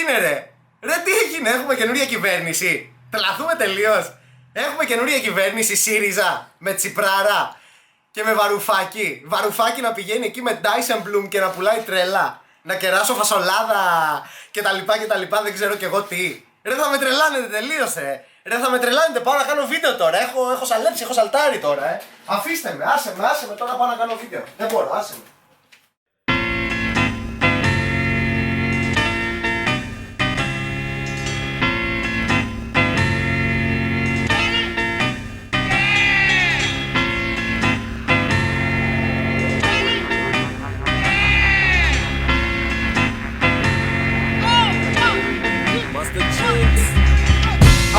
είναι ρε? Ρε τι έγινε, έχουμε καινούρια κυβέρνηση? Τρελαθούμε τελείως. Έχουμε καινούρια κυβέρνηση ΣΥΡΙΖΑ με Τσιπράρα και με Βαρουφάκη. Βαρουφάκη να πηγαίνει εκεί με Dyson Bloom και να πουλάει τρελά. Να κεράσω φασολάδα και τα λοιπά, δεν ξέρω κι εγώ τι. Ρε θα με τρελάνετε τελείως Ρε θα με τρελάνετε, πάω να κάνω βίντεο τώρα. Έχω σαλέψει, έχω σαλτάρει τώρα Αφήστε με, άσε με τώρα, πάω να κάνω βίντεο. Δεν μπορώ, άσε με.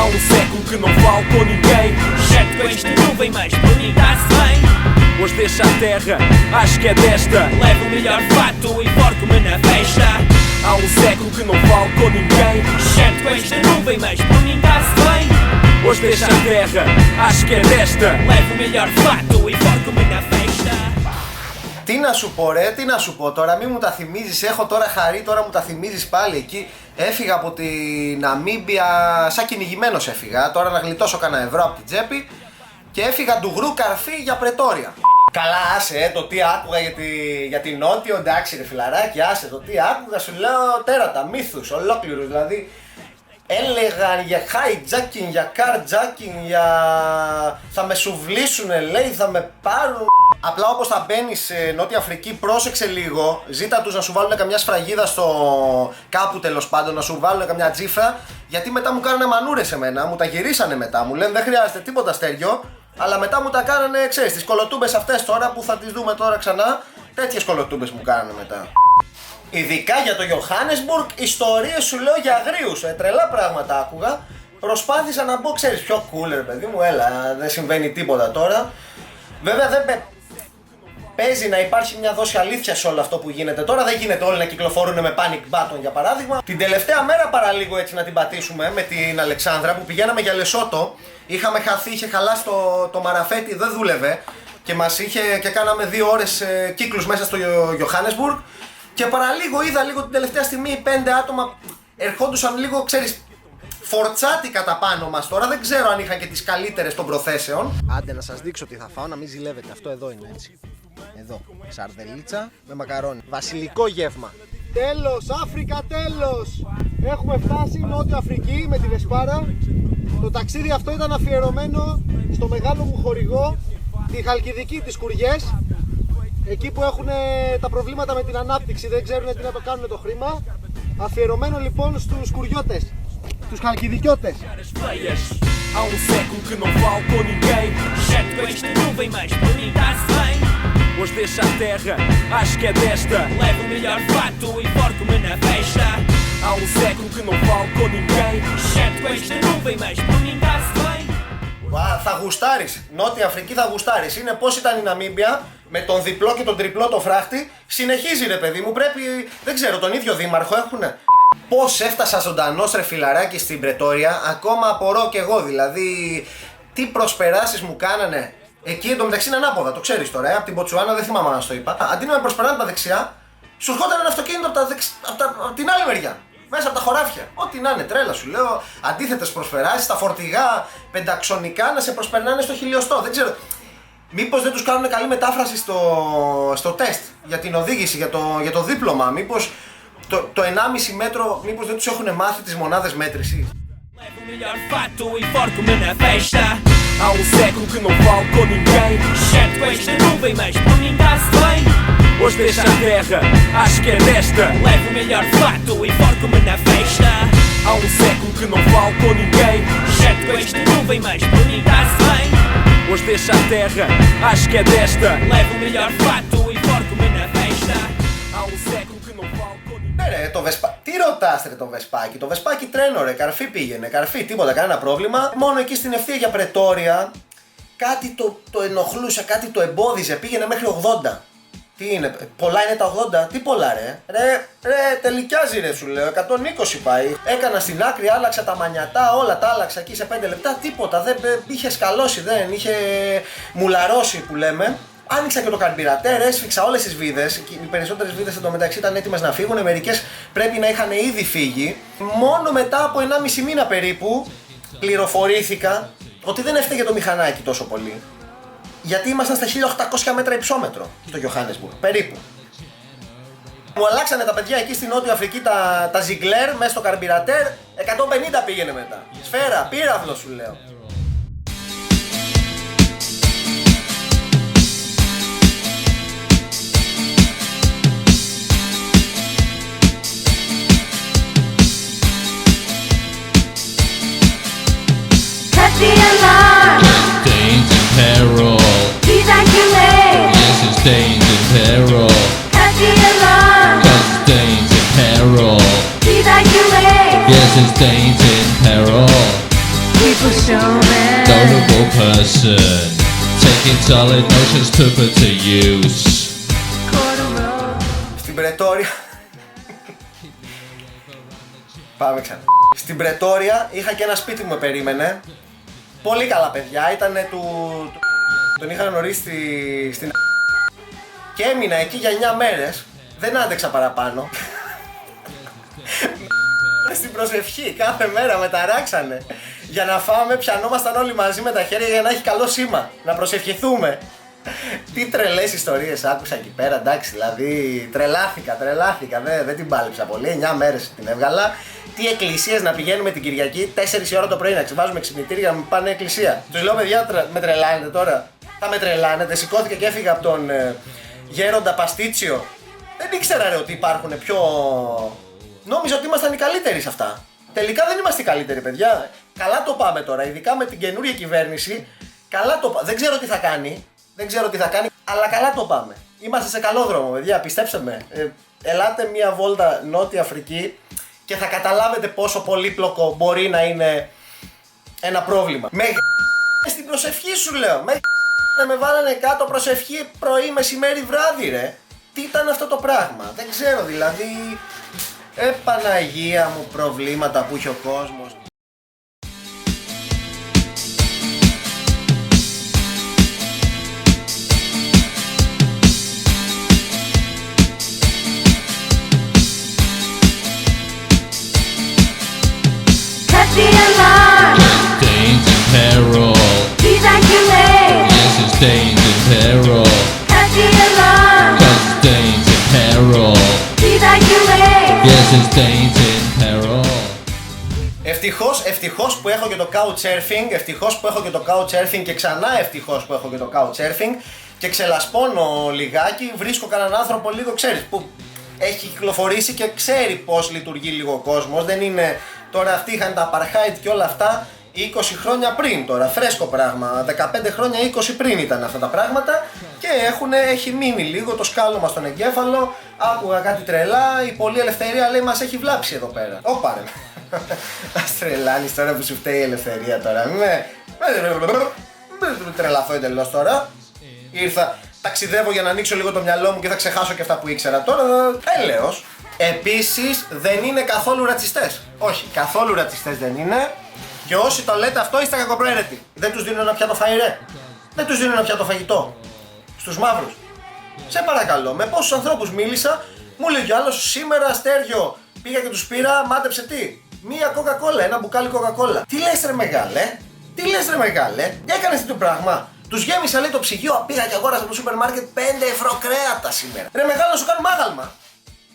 Há século que não falo com ninguém. Certo que isto não vem mais por mim, dá-se bem. Hoje deixa a terra, acho que é desta. Levo o melhor fato e forco-me na festa. Há século que não falo com ninguém. Certo que isto não vem mais por mim, dá-se bem. Hoje deixa a terra, acho que é desta. Levo o melhor fato e forco-me na festa. Τι να σου πω ρε, τι να σου πω τώρα, μη μου τα θυμίζεις, έχω τώρα χαρεί, τώρα μου τα θυμίζεις πάλι εκεί. Έφυγα από τη Ναμίμπια, σαν κυνηγημένος έφυγα, τώρα να γλιτώσω κανένα ευρώ από την τσέπη και έφυγα ντουγρού καρφί για Πρετόρια. Καλά άσε, το τι άκουγα για την Νότιο, εντάξει ρε φιλαράκι, άσε το τι άκουγα, σου λέω τέρατα, μύθους ολόκληρους δηλαδή. Έλεγαν για hijacking, για carjacking, για θα με σουβλήσουνε λέει, θα με πάρουν. Απλά όπως θα μπαίνεις σε Νότια Αφρική, πρόσεξε λίγο, ζήτα τους να σου βάλουν καμιά σφραγίδα στο κάπου τέλος πάντων, να σου βάλουν καμιά τζίφρα, γιατί μετά μου κάνανε μανούρες εμένα, μου τα γυρίσανε μετά, μου λένε δεν χρειάζεται τίποτα στέριο, αλλά μετά μου τα κάνανε, ξέρεις, τις κολοτούμπες αυτές τώρα που θα τις δούμε τώρα ξανά, τέτοιες κολοτούμπες μου κάνανε μετά. Ειδικά για το Johannesburg, ιστορίες σου λέω για αγρίους, τρελά πράγματα άκουγα. Προσπάθησα να μπω, ξέρεις, πιο cooler παιδί μου, έλα, δεν συμβαίνει τίποτα τώρα. Βέβαια δεν παίζει να υπάρχει μια δόση αλήθεια σε όλο αυτό που γίνεται τώρα, δεν γίνεται όλοι να κυκλοφορούν με panic button για παράδειγμα. Την τελευταία μέρα παραλίγο έτσι να την πατήσουμε με την Αλεξάνδρα που πηγαίναμε για Λεσότο, είχαμε χαθεί, είχε χαλάσει το μαραφέτη, δεν δούλευε και μας είχε και κάναμε 2 ώρες κύκλους μέσα στο Johannesburg. Και παραλίγο είδα λίγο την τελευταία στιγμή 5 άτομα ερχόντουσαν λίγο, ξέρεις, φορτσάτι κατά πάνω μας τώρα. Δεν ξέρω αν είχαν και τις καλύτερες των προθέσεων. Άντε να σας δείξω τι θα φάω, να μην ζηλεύετε. Αυτό εδώ είναι έτσι. Εδώ, σαρδελίτσα με μακαρόνι. Βασιλικό γεύμα. Τέλος, Αφρικα, τέλος! Έχουμε φτάσει Νότια Αφρική με τη Βεσπάρα. Το ταξίδι αυτό ήταν αφιερωμένο στο μεγάλο μου χορηγό, τη Χαλκιδική, τις Κουριές. Εκεί που έχουν τα προβλήματα με την ανάπτυξη, δεν ξέρουν τι να το κάνουν το χρήμα. Αφιερωμένο λοιπόν στους κουριώτες, τους χαλκιδικιώτες. Há século que não falo com ninguém. Certo que isto não vem mais por mim, dá-se bem. Hoje deixa a terra, acho que é desta. Levo o melhor fato e forco-me na festa. Há século que não falo com ninguém. Certo que isto não vem mais por mim, dá-se bem. Θα γουστάρεις, Νότια Αφρική θα γουστάρεις. Είναι πως ήταν η Ναμίμπια με τον διπλό και τον τριπλό το φράχτη. Συνεχίζει ρε παιδί μου, πρέπει, δεν ξέρω, τον ίδιο δήμαρχο έχουνε. Πώς έφτασα ζωντανός ρε φιλαράκι στην Πρετόρια, ακόμα απορώ κι εγώ δηλαδή. Τι προσπεράσεις μου κάνανε. Εκεί εντωμεταξύ είναι ανάποδα, το ξέρεις τώρα, από την Ποτσουάνα δεν θυμάμαι να το είπα. Αντί να με προσπεράνε τα δεξιά, σου ερχόταν ένα αυτοκίνητο από την άλλη μεριά. Μέσα από τα χωράφια. Ό,τι να είναι, τρέλα σου λέω. Αντίθετες προσφεράσεις, τα φορτηγά πενταξονικά να σε προσπερνάνε στο χιλιοστό. Δεν ξέρω. Μήπως δεν τους κάνουν καλή μετάφραση στο τεστ για την οδήγηση, για το δίπλωμα. Μήπως το 1,5 μέτρο, μήπως δεν τους έχουν μάθει τις μονάδες μέτρησης. Levo o melhor fato e forco-me na festa. Há século que não falo com ninguém. Certo que isto não vem mais por mim, dá-se bem. Hoje deixa a terra, acho que é desta. Levo o melhor fato e forco-me na festa. Há século que não falo com ninguém. Certo que isto não vem mais por mim, dá-se bem. Hoje deixa a terra, acho que é desta. Levo o melhor fato e forco-me na festa. Há século que não falo com ninguém. Ρε το Βεσπάκι, τι ρωτάς ρε το Βεσπάκι, το Βεσπάκι τρένο ρε, καρφί πήγαινε, καρφί, τίποτα, κανένα πρόβλημα. Μόνο εκεί στην ευθεία για Πρετόρια κάτι το ενοχλούσε, κάτι το εμπόδιζε, πήγαινε μέχρι 80. Τι είναι, πολλά είναι τα 80, τι πολλά ρε, τελικιάζει ρε σου λέω, 120 πάει. Έκανα στην άκρη, άλλαξα τα μανιατά, όλα τα άλλαξα εκεί σε 5 λεπτά, τίποτα, δεν είχε σκαλώσει, δεν είχε μουλαρώσει που λέμε. Άνοιξα και το καρμπυρατέρ, έσφιξα όλες τις βίδες. Οι περισσότερες βίδες εντωμεταξύ ήταν έτοιμες να φύγουν, μερικές πρέπει να είχαν ήδη φύγει. Μόνο μετά από 1,5 μήνα περίπου πληροφορήθηκα ότι δεν έφταιγε το μηχανάκι τόσο πολύ. Γιατί ήμασταν στα 1800 μέτρα υψόμετρο στο Johannesburg, περίπου. Μου αλλάξανε τα παιδιά εκεί στην Νότια Αφρική τα Ziegler μέσα στο καρμπυρατέρ, 150 πήγαινε μετά. Σφαίρα, πύραυλο σου λέω. The alarm! Danger peril. Evacuate! Yes, it's danger peril. Cut the alarm! Cause it's danger peril. Evacuate! Yes, it's danger peril. People showman! Notable person. Taking solid notions to put to use. Corduroy! Στην Πρετόρια. Πάμε ξανά. Στην Πρετόρια είχα και ένα σπίτι που με περίμενε. Πολύ καλά παιδιά, ήτανε τον είχα γνωρίσει στην και έμεινα εκεί για 9 μέρες. Δεν άντεξα παραπάνω. Στην προσευχή κάθε μέρα με ταράξανε. Για να φάμε πιανόμασταν όλοι μαζί με τα χέρια για να έχει καλό σήμα. Να προσευχηθούμε. Τι τρελές ιστορίες άκουσα εκεί πέρα, εντάξει, δηλαδή τρελάθηκα, δεν την πάλεψα πολύ, 9 μέρες την έβγαλα. Τι εκκλησίες να πηγαίνουμε την Κυριακή, 4 η ώρα το πρωί να ξεβάζουμε ξυπνητήρια για να μην πάνε εκκλησία. Τους λέω παιδιά, με τρελάνετε τώρα, θα με τρελάνετε, σηκώθηκα και έφυγα από τον γέροντα Παστίτσιο. Δεν ήξερα ρε ότι υπάρχουν πιο... Νόμιζα ότι ήμασταν οι καλύτεροι σε αυτά. Τελικά δεν είμαστε οι καλύτεροι παιδιά, καλά το πάμε τώρα, ειδικά με την καινούργια κυβέρνηση, καλά το πάμε, δεν ξέρω τι θα κάνει, αλλά καλά το πάμε. Είμαστε σε καλό δρόμο, παιδιά, πιστέψτε με. Ελάτε μια βόλτα Νότια Αφρική και θα καταλάβετε πόσο πολύπλοκο μπορεί να είναι ένα πρόβλημα. Στην προσευχή σου λέω, να με βάλανε κάτω προσευχή πρωί, μεσημέρι, βράδυ ρε. Τι ήταν αυτό το πράγμα, δεν ξέρω δηλαδή. Παναγία μου, προβλήματα που είχε ο κόσμος. The alarm! Danger peril. Evacuate! Yes, it's danger peril. Cut the alarm! Cause it's danger peril. Evacuate! Yes, it's danger peril. Ευτυχώς που έχω και το couchsurfing, και ξανά ευτυχώς που έχω και το couchsurfing και ξελασπώνω λιγάκι, βρίσκω κανέναν άνθρωπο λίγο, ξέρεις, που έχει κυκλοφορήσει και ξέρει πώς λειτουργεί λίγο ο κόσμος, δεν είναι τώρα αυτοί είχαν τα apartheid και όλα αυτά 20 χρόνια πριν τώρα, φρέσκο πράγμα, 15 χρόνια, 20 πριν ήταν αυτά τα πράγματα και έχει μείνει λίγο το σκάλωμα στον εγκέφαλο, άκουγα κάτι τρελά, η πολλή ελευθερία λέει μας έχει βλάψει εδώ πέρα. Ωπα ρε, ας τρελάνεις τώρα που σου φταίει η ελευθερία τώρα, μην τρελαθώ εντελώς τώρα, ήρθα, ταξιδεύω για να ανοίξω λίγο το μυαλό μου και θα ξεχάσω και αυτά που ήξερα τώρα, έλεος. Επίσης δεν είναι καθόλου ρατσιστές. Όχι, καθόλου ρατσιστές δεν είναι. Και όσοι το λέτε αυτό είστε κακοπροαίρετοι. Δεν τους δίνουν ένα πιάτο φαϊρέ. Δεν τους δίνουν ένα πιάτο φαγητό. Στους μαύρους. Σε παρακαλώ, με πόσους ανθρώπους μίλησα, μου λέει κι άλλος σήμερα αστέριο. Πήγα και τους πήρα, μάτεψε τι. Μία κοκακόλα, ένα μπουκάλι κοκακόλα. Τι λες ρε μεγάλε, έκανες το πράγμα. Τους γέμισα λέει το ψυγείο, πήγα και αγόρασα από το σούπερ μάρκετ 5 ευρώ κρέατα σήμερα. Ρε μεγάλο, να σου κάνουν μάγαλμα.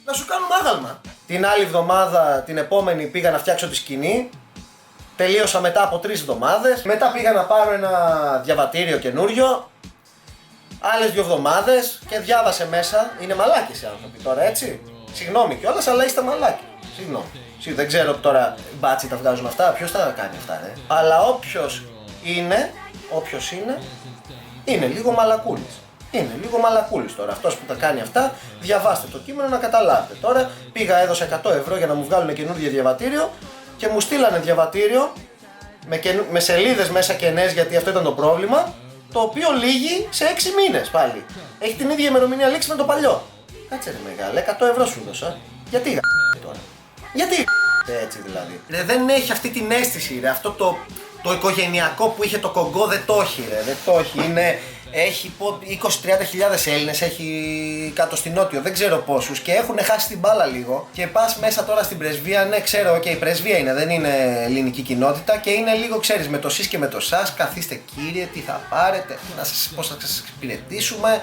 Να σου κάνουν μάγαλμα. Την άλλη εβδομάδα, την επόμενη, πήγα να φτιάξω τη σκηνή. Τελείωσα μετά από 3 εβδομάδες. Μετά πήγα να πάρω ένα διαβατήριο καινούριο. Άλλες 2 εβδομάδες και διάβασε μέσα. Είναι μαλάκες οι άνθρωποι τώρα, έτσι. Συγγνώμη κιόλας, αλλά είστε μαλάκοι. Συγγνώμη. Δεν ξέρω τώρα μπάτσι τα βγάζουν αυτά. Ποιος τα κάνει αυτά, ρε. Αλλά όποιος είναι λίγο μαλακούλης. Είναι λίγο μαλακούλης τώρα. Αυτός που τα κάνει αυτά, διαβάστε το κείμενο να καταλάβετε. Τώρα πήγα, έδωσα 100 ευρώ για να μου βγάλουν καινούργιο διαβατήριο και μου στείλανε διαβατήριο με σελίδες μέσα κενές, γιατί αυτό ήταν το πρόβλημα, το οποίο λύγει σε 6 μήνες πάλι. Έχει την ίδια ημερομηνία λήξη με το παλιό. Κάτσε ρε μεγάλε, 100 ευρώ σου δώσα. Γιατί τώρα. Γιατί έτσι δηλαδή. Ρε, δεν έχει αυτή την αίσθηση, ρε. Αυτό το οικογενειακό που είχε το Κογκό δεν το έχει, ρε. Δεν το έχει. έχει 20-30 Έλληνες έχει κάτω στην Νότιο, δεν ξέρω πόσους, και έχουν χάσει την μπάλα λίγο. Και πας μέσα τώρα στην πρεσβεία, ναι, ξέρω, η πρεσβεία είναι, δεν είναι ελληνική κοινότητα και είναι λίγο, ξέρεις, με το σεις και με το σας. Καθίστε κύριε, τι θα πάρετε, πώς θα σας εξυπηρετήσουμε.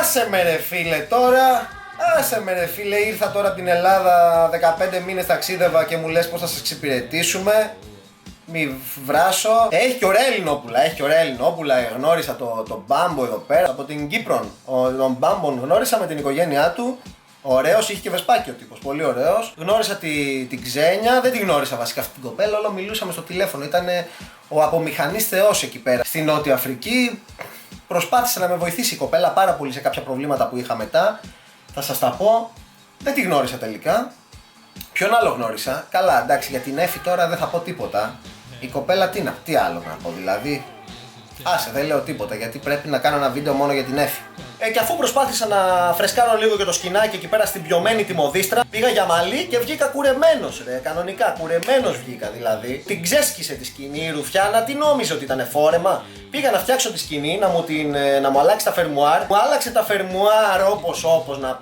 Άσε με ρε φίλε τώρα. Άσε με ρε φίλε, ήρθα τώρα από την Ελλάδα, 15 μήνες ταξίδευα και μου λες πώς θα σας εξυπηρετήσουμε. Μη βράσω. Έχει και ωραία Ελληνόπουλα, γνώρισα τον Μπάμπο εδώ πέρα από την Κύπρο. Τον Μπάμπον γνώρισα με την οικογένειά του. Ωραίος, είχε και βεσπάκι ο τύπος, πολύ ωραίος. Γνώρισα την Ξένια, δεν τη γνώρισα βασικά αυτή την κοπέλα, όλο μιλούσαμε στο τηλέφωνο. Ήταν ο απομηχανής θεός εκεί πέρα στη Νότια Αφρική. Προσπάθησε να με βοηθήσει η κοπέλα πάρα πολύ σε κάποια προβλήματα που είχα μετά. Θα σας τα πω. Δεν τη γνώρισα τελικά. Ποιον άλλο γνώρισα? Καλά, εντάξει, για την Εφη τώρα δεν θα πω τίποτα. Η κοπέλα τι άλλο να πω δηλαδή. Άσε, δεν λέω τίποτα γιατί πρέπει να κάνω ένα βίντεο μόνο για την Εφη. Και αφού προσπάθησα να φρεσκάρω λίγο και το σκηνάκι εκεί πέρα στην πιωμένη τιμωδίστρα, πήγα για μαλλί και βγήκα κουρεμένος, ρε. Κανονικά, κουρεμένος βγήκα δηλαδή. Την ξέσκησε τη σκηνή η Ρουφιάνα, τι νόμιζε ότι ήταν φόρεμα. Πήγα να φτιάξω τη σκηνή, να μου αλλάξει τα φερμουάρ. Μου άλλαξε τα φερμουάρ όπως να.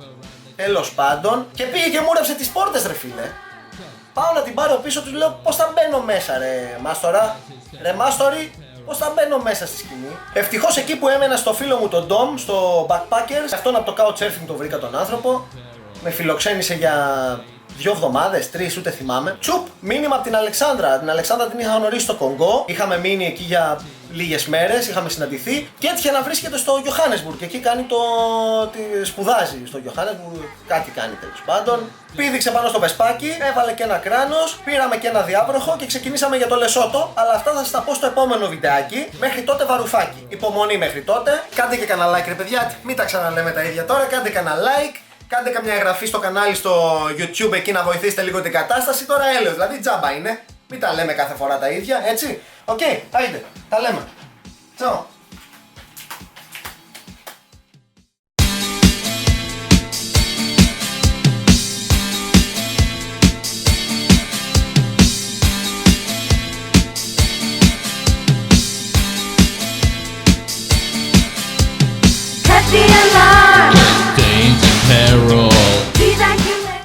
Τέλος πάντων, και πήγε και μούρεψε τις πόρτες, ρε φίλε. Πάω να την πάρω πίσω, τους λέω πώς θα μπαίνω μέσα, ρε Μάστορα. Ρε Μάστορη, πώς θα μπαίνω μέσα στη σκηνή. Ευτυχώς εκεί που έμενα στο φίλο μου τον Ντόμ, στο Backpackers, αυτόν από το Couchsurfing τον βρήκα τον άνθρωπο. Με φιλοξένησε για 2 εβδομάδες, 3, ούτε θυμάμαι. Τσουπ, μήνυμα από την Αλεξάνδρα. Την Αλεξάνδρα την είχα γνωρίσει στο Κονγκό. Είχαμε μείνει εκεί για λίγες μέρες, είχαμε συναντηθεί και έτυχε να βρίσκεται στο Johannesburg. Εκεί κάνει σπουδάζει στο Johannesburg, κάτι κάνει τέλος πάντων. Πήδηξε πάνω στο βεσπάκι, έβαλε και ένα κράνος, πήραμε και ένα διάβροχο και ξεκινήσαμε για το Λεσότο. Αλλά αυτά θα σας τα πω στο επόμενο βιντεάκι. Μέχρι τότε βαρουφάκι. Υπομονή μέχρι τότε. Κάντε και κανένα like, ρε παιδιά, μην τα ξαναλέμε τα ίδια τώρα. Κάντε κανένα like. Κάντε καμιά εγγραφή στο κανάλι στο YouTube εκεί να βοηθήσετε λίγο την κατάσταση. Τώρα έλεος, δηλαδή τζάμπα είναι. Μην τα λέμε κάθε φορά τα ίδια, έτσι. Οκ, άιντε, τα λέμε. Τσαο. Cut the alarm.